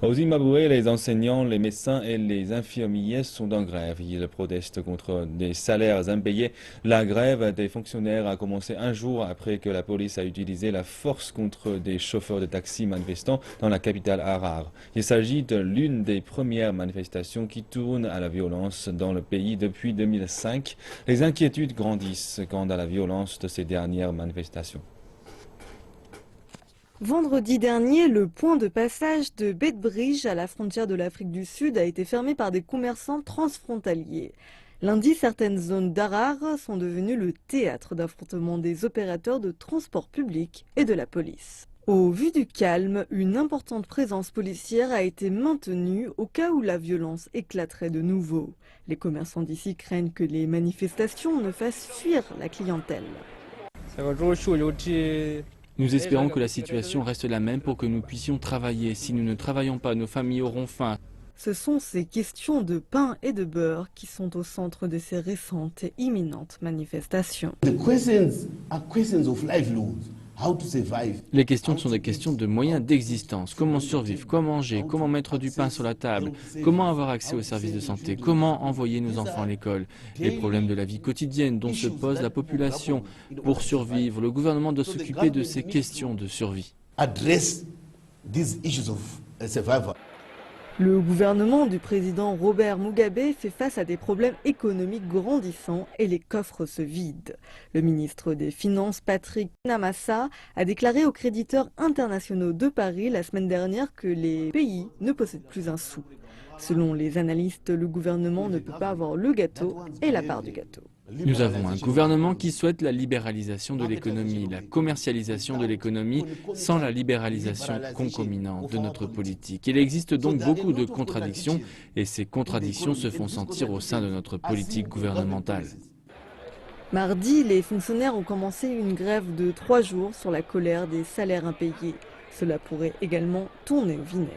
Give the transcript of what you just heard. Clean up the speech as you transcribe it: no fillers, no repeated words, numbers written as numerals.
Au Zimbabwe, les enseignants, les médecins et les infirmiers sont en grève. Ils protestent contre des salaires impayés. La grève des fonctionnaires a commencé un jour après que la police a utilisé la force contre des chauffeurs de taxi manifestants dans la capitale Harare. Il s'agit de l'une des premières manifestations qui tournent à la violence dans le pays depuis 2005. Les inquiétudes grandissent quant à la violence de ces dernières manifestations. Vendredi dernier, le point de passage de Beitbridge à la frontière de l'Afrique du Sud a été fermé par des commerçants transfrontaliers. Lundi, certaines zones d'Harare sont devenues le théâtre d'affrontements des opérateurs de transport public et de la police. Au vu du calme, une importante présence policière a été maintenue au cas où la violence éclaterait de nouveau. Les commerçants d'ici craignent que les manifestations ne fassent fuir la clientèle. Nous espérons que la situation reste la même pour que nous puissions travailler. Si nous ne travaillons pas, nos familles auront faim. Ce sont ces questions de pain et de beurre qui sont au centre de ces récentes et imminentes manifestations. Les questions sont des questions de moyens d'existence. Comment survivre, comment manger, comment mettre du pain sur la table, comment avoir accès aux services de santé, comment envoyer nos enfants à l'école. Les problèmes de la vie quotidienne dont se pose la population. Pour survivre, le gouvernement doit s'occuper de ces questions de survie. Le gouvernement du président Robert Mugabe fait face à des problèmes économiques grandissants et les coffres se vident. Le ministre des Finances, Patrick Namassa, a déclaré aux créditeurs internationaux de Paris la semaine dernière que les pays ne possèdent plus un sou. Selon les analystes, le gouvernement ne peut pas avoir le gâteau et la part du gâteau. Nous avons un gouvernement qui souhaite la libéralisation de l'économie, la commercialisation de l'économie sans la libéralisation concomitante de notre politique. Il existe donc beaucoup de contradictions et ces contradictions se font sentir au sein de notre politique gouvernementale. Mardi, les fonctionnaires ont commencé une grève de 3 jours sur la colère des salaires impayés. Cela pourrait également tourner au vinaigre.